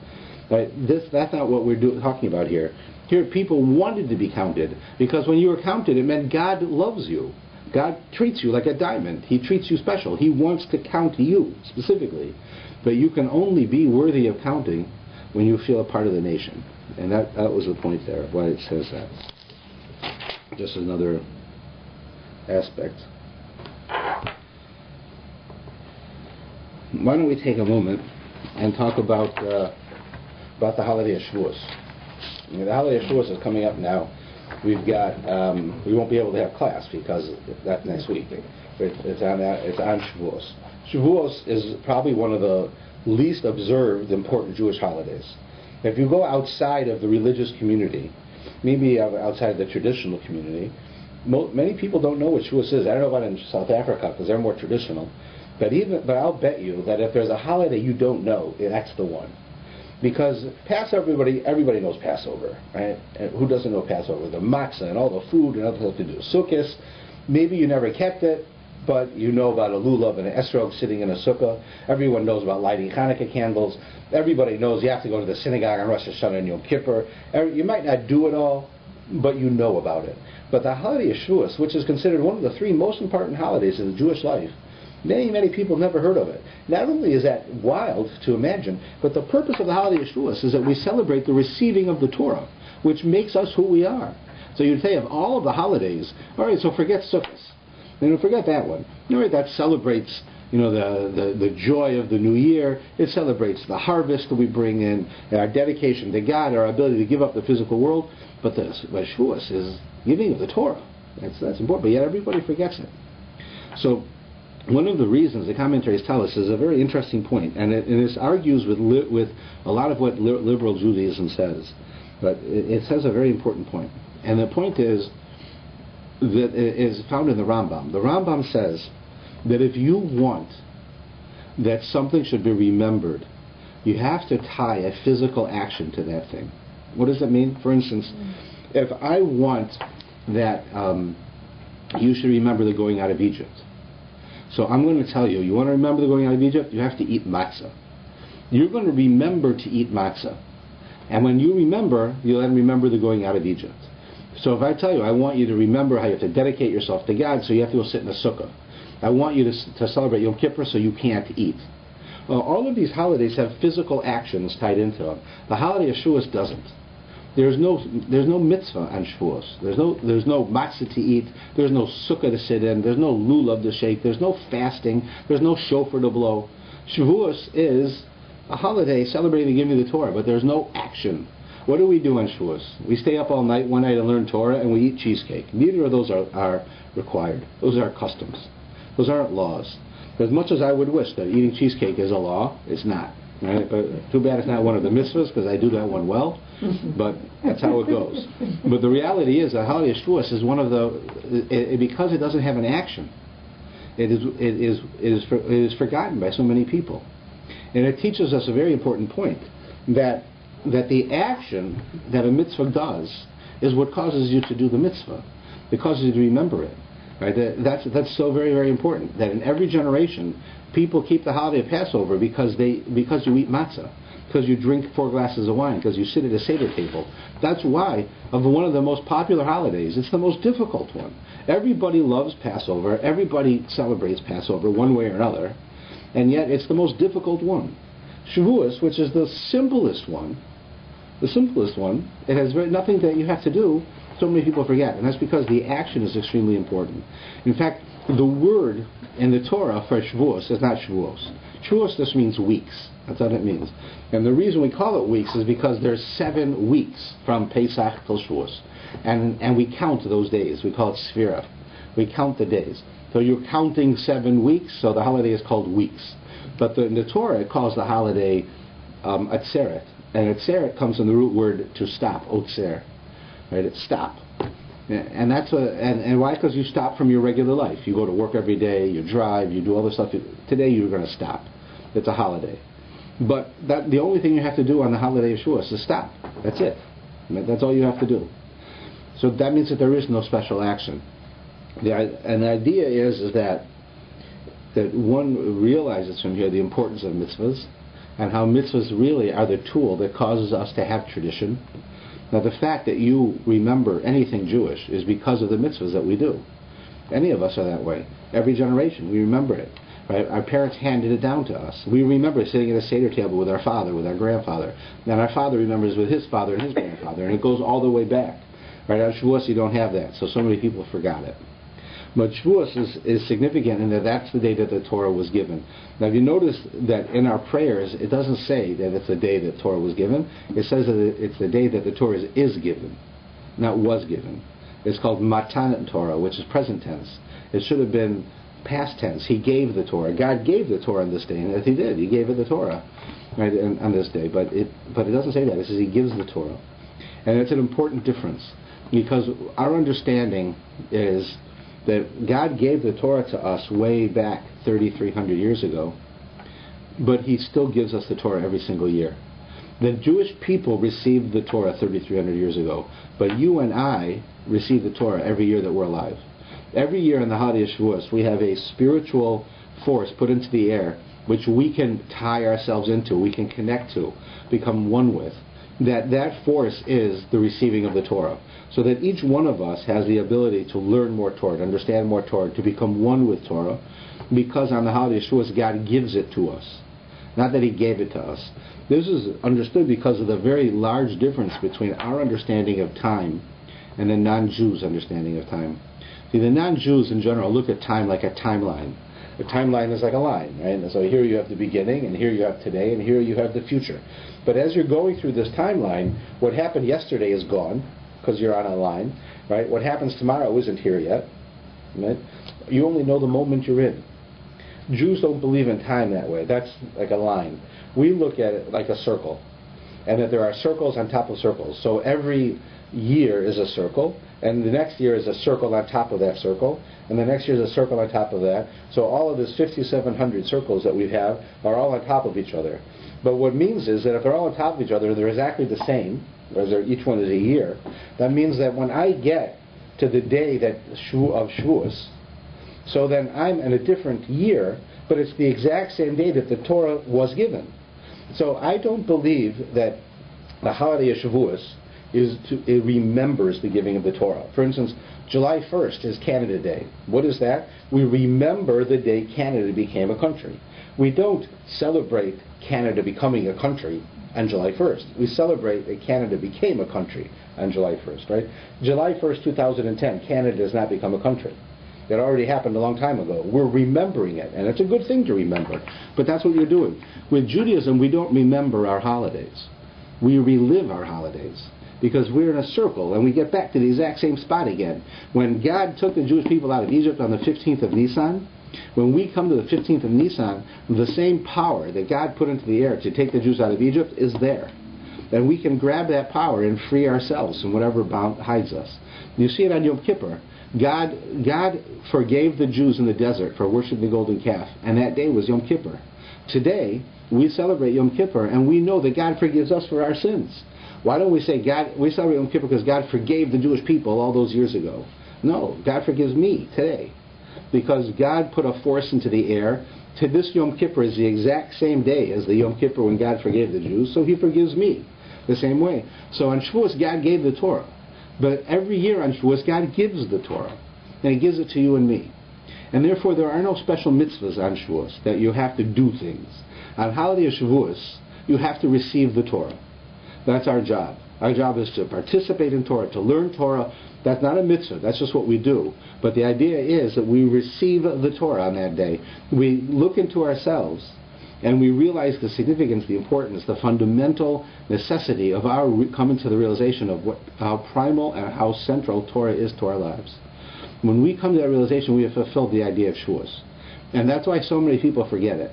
Right? That's not what we're talking about here. Here, people wanted to be counted, because when you were counted, it meant God loves you. God treats you like a diamond. He treats you special. He wants to count you, specifically. But you can only be worthy of counting when you feel a part of the nation. And that was the point there, why it says that. Just another aspect. Why don't we take a moment and talk about the holiday of Shavuos. I mean, the holiday of Shavuos is coming up now. We've got we won't be able to have class because that next week. It's on Shavuos. Shavuos is probably one of the least observed important Jewish holidays. If you go outside of the religious community, maybe outside the traditional community, many people don't know what Shavuos is. I don't know about in South Africa because they're more traditional, but I'll bet you that if there's a holiday you don't know, that's the one. Because Passover, everybody knows Passover, right? And who doesn't know Passover? The matzah and all the food and other stuff to do. Sukkot, maybe you never kept it, but you know about a lulav and an esrog sitting in a sukkah. Everyone knows about lighting Hanukkah candles. Everybody knows you have to go to the synagogue on Rosh Hashanah and Yom Kippur. You might not do it all, but you know about it. But the holiday of Shavuos, which is considered one of the 3 most important holidays in the Jewish life, many people never heard of it. Not only is that wild to imagine, but the purpose of the holiday of Shavuos is that we celebrate the receiving of the Torah, which makes us who we are. So you'd say of all of the holidays, all right, so forget Sukkot. Forget that one. All right, that celebrates, the joy of the new year. It celebrates the harvest that we bring in, our dedication to God, our ability to give up the physical world. But Shavuos is giving of the Torah. That's important. But yet everybody forgets it. So one of the reasons the commentaries tell us is a very interesting point, and this argues with a lot of what liberal Judaism says. But it says a very important point. And the point is that it is found in the Rambam. The Rambam says that if you want that something should be remembered, you have to tie a physical action to that thing. What does that mean? For instance, if I want that you should remember the going out of Egypt. So I'm going to tell you, you want to remember the going out of Egypt? You have to eat matzah. You're going to remember to eat matzah. And when you remember, you'll then remember the going out of Egypt. So if I tell you, I want you to remember how you have to dedicate yourself to God, so you have to go sit in a sukkah. I want you to celebrate Yom Kippur, so you can't eat. Well, all of these holidays have physical actions tied into them. The holiday of Shavuos doesn't. There's no mitzvah on Shavuos. There's no matzah to eat. There's no sukkah to sit in. There's no lulav to shake. There's no fasting. There's no shofar to blow. Shavuos is a holiday celebrating the giving of the Torah, but there's no action. What do we do on Shavuos? We stay up all night, one night, and learn Torah, and we eat cheesecake. Neither of those are required. Those are customs. Those aren't laws. As much as I would wish that eating cheesecake is a law, it's not. Right? But too bad it's not one of the mitzvahs, because I do that one well. But that's how it goes. But the reality is that holiday of Shavuos is one of the, because it doesn't have an action, it is forgotten by so many people. And it teaches us a very important point, that the action that a mitzvah does is what causes you to do the mitzvah. It causes you to remember it. Right? That's so very, very important. That in every generation, people keep the holiday of Passover because you eat matzah, because you drink 4 glasses of wine, because you sit at a Seder table. That's why, of one of the most popular holidays, it's the most difficult one. Everybody loves Passover. Everybody celebrates Passover one way or another. And yet it's the most difficult one. Shavuos, which is the simplest one, it has nothing that you have to do. so many people forget, and that's because the action is extremely important. In fact, the word in the Torah for Shavuos is not Shavuos. Shavuos just means weeks. That's what it means. And the reason we call it weeks is because there's 7 weeks from Pesach till Shavuos. And we count those days. We call it Sphira. We count the days. So you're counting 7 weeks, so the holiday is called weeks. But in the Torah, it calls the holiday Atzeret. And Atzeret comes from the root word to stop, Otzer. Right? It's stop. And that's and why? Because you stop from your regular life. You go to work every day, you drive, you do all this stuff. Today you're going to stop. It's a holiday. But the only thing you have to do on the holiday of Shavuos is stop. That's it. That's all you have to do. So that means that there is no special action. And the idea is that one realizes from here the importance of mitzvahs and how mitzvahs really are the tool that causes us to have tradition. Now, the fact that you remember anything Jewish is because of the mitzvahs that we do. Any of us are that way. Every generation, we remember it. Right? Our parents handed it down to us. We remember sitting at a Seder table with our father, with our grandfather. Then our father remembers with his father and his grandfather, and it goes all the way back. Right? On Shavuos, you don't have that, so many people forgot it. But Shavuos is significant in that that's the day that the Torah was given. Now, if you notice that in our prayers, it doesn't say that it's the day that Torah was given. It says that it's the day that the Torah is given, not was given. It's called Matan Torah, which is present tense. It should have been past tense. He gave the Torah. God gave the Torah on this day, and as He did, He gave it the Torah right, on this day. But it doesn't say that. It says He gives the Torah. And it's an important difference, because our understanding is that God gave the Torah to us way back 3,300 years ago, but He still gives us the Torah every single year. The Jewish people received the Torah 3,300 years ago, but you and I receive the Torah every year that we're alive. Every year in the holiday of Shavuos, we have a spiritual force put into the air, which we can tie ourselves into, we can connect to, become one with. That force is the receiving of the Torah. So that each one of us has the ability to learn more Torah, to understand more Torah, to become one with Torah, because on the holiday of Shavuos, God gives it to us. Not that He gave it to us. This is understood because of the very large difference between our understanding of time and the non-Jews' understanding of time. See, the non-Jews in general look at time like a timeline. A timeline is like a line, right? And so here you have the beginning, and here you have today, and here you have the future. But as you're going through this timeline, what happened yesterday is gone, because you're on a line, right? What happens tomorrow isn't here yet, right? You only know the moment you're in. Jews don't believe in time that way. That's like a line. We look at it like a circle, and that there are circles on top of circles. So every year is a circle, and the next year is a circle on top of that circle, and the next year is a circle on top of that. So all of this 5,700 circles that we have are all on top of each other. But what it means is that if they're all on top of each other, they're exactly the same, whereas each one is a year. That means that when I get to the day of Shavuos, so then I'm in a different year, but it's the exact same day that the Torah was given. So I don't believe that the holiday of Shavuos it remembers the giving of the Torah. For instance, July 1st is Canada Day. What is that? We remember the day Canada became a country. We don't celebrate Canada becoming a country on July 1st. We celebrate that Canada became a country on July 1st, right? July 1st, 2010, Canada does not become a country. It already happened a long time ago. We're remembering it, and it's a good thing to remember. But that's what you're doing. With Judaism, we don't remember our holidays. We relive our holidays, because we're in a circle, and we get back to the exact same spot again. When God took the Jewish people out of Egypt on the 15th of Nisan, when we come to the 15th of Nisan, the same power that God put into the air to take the Jews out of Egypt is there. And we can grab that power and free ourselves from whatever hides us. You see it on Yom Kippur. God forgave the Jews in the desert for worshiping the golden calf, and that day was Yom Kippur. Today, we celebrate Yom Kippur, and we know that God forgives us for our sins. Why don't we say we celebrate Yom Kippur because God forgave the Jewish people all those years ago? No, God forgives me today, because God put a force into the air. To this Yom Kippur is the exact same day as the Yom Kippur when God forgave the Jews, so He forgives me the same way. So on Shavuos, God gave the Torah. But every year on Shavuos, God gives the Torah, and He gives it to you and me. And therefore, there are no special mitzvahs on Shavuos that you have to do things. On holiday of Shavuos, you have to receive the Torah. That's our job. Our job is to participate in Torah, to learn Torah. That's not a mitzvah. That's just what we do. But the idea is that we receive the Torah on that day. We look into ourselves and we realize the significance, the importance, the fundamental necessity of our coming to the realization of how primal and how central Torah is to our lives. When we come to that realization, we have fulfilled the idea of Shavuos. And that's why so many people forget it.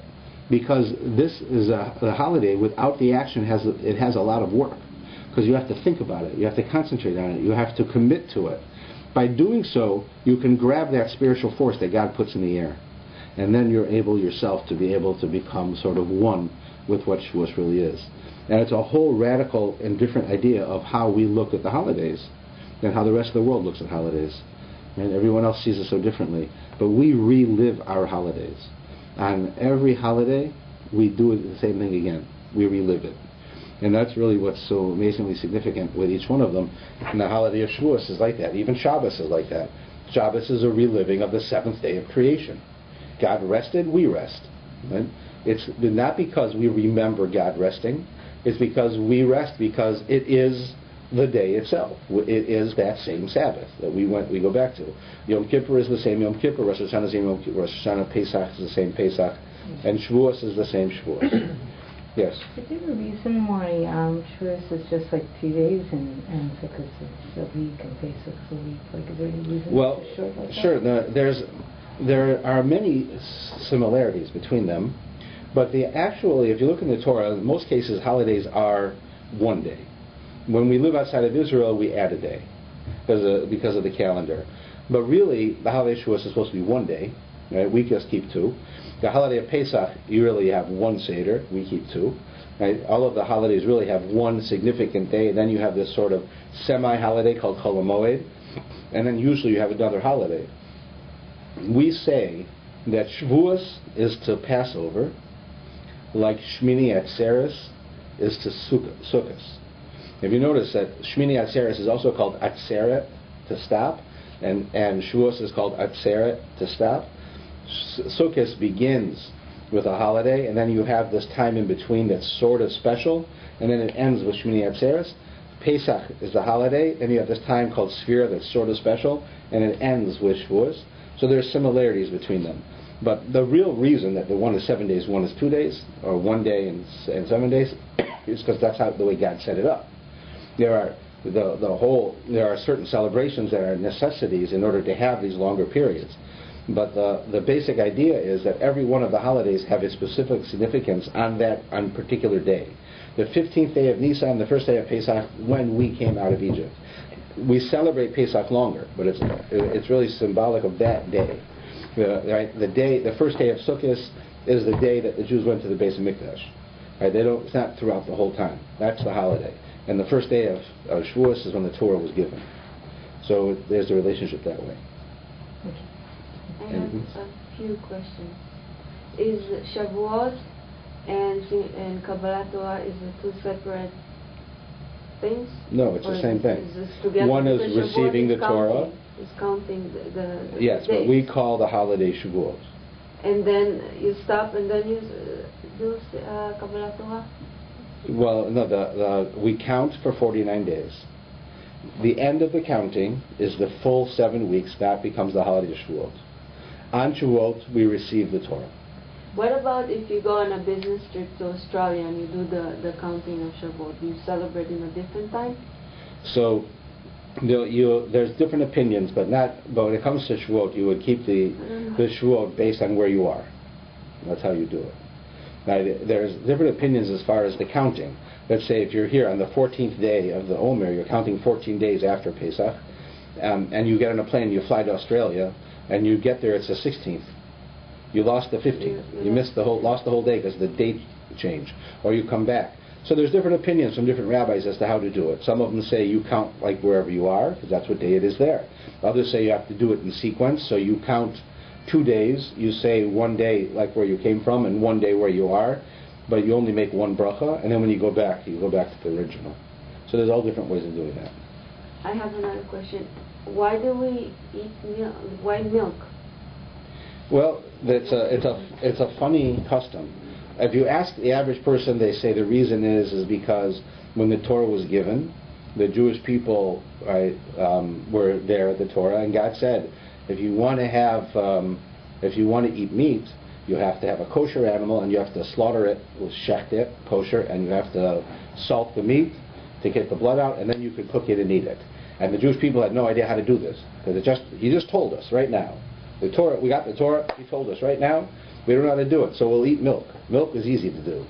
Because this is a holiday without the action. It has a lot of work. Because you have to think about it. You have to concentrate on it. You have to commit to it. By doing so, you can grab that spiritual force that God puts in the air. And then you're able yourself to be able to become sort of one with what Shavuos really is. And it's a whole radical and different idea of how we look at the holidays than how the rest of the world looks at holidays. And everyone else sees it so differently. But we relive our holidays. On every holiday, we do the same thing again. We relive it. And that's really what's so amazingly significant with each one of them. And the holiday of Shavuos is like that. Even Shabbos is like that. Shabbos is a reliving of the seventh day of creation. God rested, we rest. Right? It's not because we remember God resting. It's because we rest because it is the day itself. It is that same Sabbath that we go back to. Yom Kippur is the same Yom Kippur. Rosh Hashanah is the same Yom Kippur. Rosh Hashanah Pesach is the same Pesach. And Shavuos is the same Shavuos. Yes? Is there a reason why Shavuos is just like 2 days and Sukkot is a week and Pesach is a week? Like, is there any reason it's short like sure. that? There are many similarities between them. But actually, if you look in the Torah, in most cases, holidays are 1 day. When we live outside of Israel, we add a day because of the calendar. But really, the holiday of Shavuos is supposed to be 1 day. Right? We just keep 2. The holiday of Pesach, you really have 1 Seder. We keep 2. Right? All of the holidays really have 1 significant day. And then you have this sort of semi-holiday called Chol HaMoed. And then usually you have another holiday. We say that Shavuos is to Passover, like Shmini Atzeres is to Sukkot. If you notice that Shmini Atzeres is also called Atzeret, to stop, and Shavuos is called Atzeret, to stop. Sukkot begins with a holiday, and then you have this time in between that's sort of special, and then it ends with Shmini Atzeres. Pesach is the holiday, and you have this time called Sfira that's sort of special, and it ends with Shavuos. So there's similarities between them. But the real reason that the one is 7 days, one is 2 days, or 1 day and 7 days, is because that's the way God set it up. There are certain celebrations that are necessities in order to have these longer periods. But the basic idea is that every one of the holidays have a specific significance on particular day. The 15th day of Nisan, the first day of Pesach, when we came out of Egypt. We celebrate Pesach longer, but it's really symbolic of that day. The first day of Sukkot is the day that the Jews went to the Beis Hamikdash. Right? It's not throughout the whole time. That's the holiday. And the first day of Shavuos is when the Torah was given. So there's a relationship that way. I have a few questions. Is Shavuot and Kabbalat Torah is the 2 separate things? No, it's the same thing. Together? One is receiving the Torah. Is counting the yes, days. but we call the holiday Shavuot. And then you stop and then you do Kabbalat Torah? Well, no, we count for 49 days. The end of the counting is the full 7 weeks. That becomes the holiday of Shavuot. On Shavuot, we receive the Torah. What about if you go on a business trip to Australia and you do the counting of Shavuot? Do you celebrate in a different time? So there's different opinions, but when it comes to Shavuot, you would keep the Shavuot based on where you are. That's how you do it. Now, there's different opinions as far as the counting. Let's say if you're here on the 14th day of the Omer, you're counting 14 days after Pesach, and you get on a plane, you fly to Australia, and you get there, it's the 16th. You lost the 15th. You lost the whole day because the date changed. Or you come back. So there's different opinions from different rabbis as to how to do it. Some of them say you count like wherever you are, because that's what day it is there. Others say you have to do it in sequence, so you count 2 days. You say 1 day like where you came from and 1 day where you are, but you only make 1 bracha, and then when you go back to the original. So there's all different ways of doing that. I have another question. Why do we eat milk? Why milk? Well, it's a funny custom. If you ask the average person, they say the reason is because when the Torah was given, the Jewish people, right, were there at the Torah, and God said, if you want to eat meat, you have to have a kosher animal, and you have to slaughter it, shecht it, kosher, and you have to salt the meat to get the blood out, and then you can cook it and eat it. And the Jewish people had no idea how to do this, because He just told us right now. The Torah, we got the Torah. He told us right now. We don't know how to do it, so we'll eat milk. Milk is easy to do,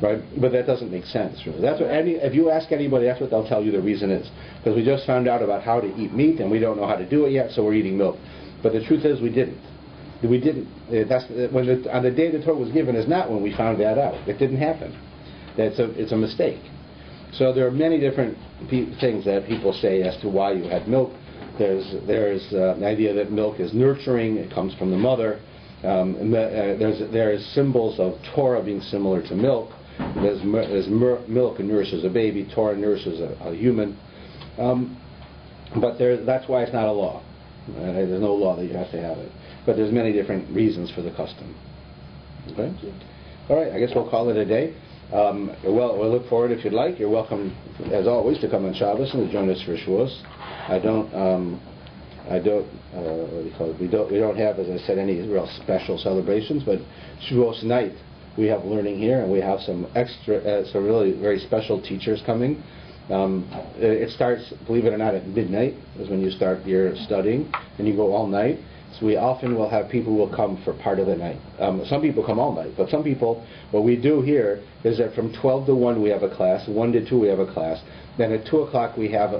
right? But that doesn't make sense. Really. That's what if you ask anybody, that's what they'll tell you the reason is, because we just found out about how to eat meat, and we don't know how to do it yet, so we're eating milk. But the truth is, we didn't. We didn't. That's on the day the Torah was given is not when we found that out. It didn't happen. It's a mistake. So there are many different things that people say as to why you had milk. There's the idea that milk is nurturing. It comes from the mother. There's symbols of Torah being similar to milk. Milk nourishes a baby. Torah nourishes a human. But that's why it's not a law. There's no law that you have to have it. But there's many different reasons for the custom. Okay? All right, I guess we'll call it a day. We'll look forward if you'd like. You're welcome, as always, to come on Shabbos and to join us for Shavuos. We don't have, as I said, any real special celebrations, but Shavuos night we have learning here, and we have some really very special teachers coming. It starts, believe it or not, at midnight is when you start your studying, and you go all night. So we often will have people who will come for part of the night. Some people come all night, but some people, what we do here is that from 12 to 1 we have a class, 1 to 2 we have a class, then at 2 o'clock we have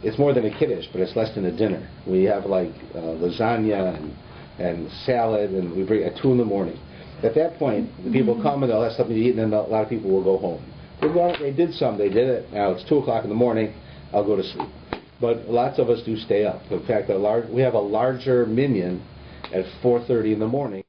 it's more than a kiddush, but it's less than a dinner. We have lasagna and salad, and we bring at 2 in the morning. At that point, the people come and they'll have something to eat, and then a lot of people will go home. They did it. Now it's 2 o'clock in the morning, I'll go to sleep. But lots of us do stay up. In fact, we have a larger minyan at 4:30 in the morning.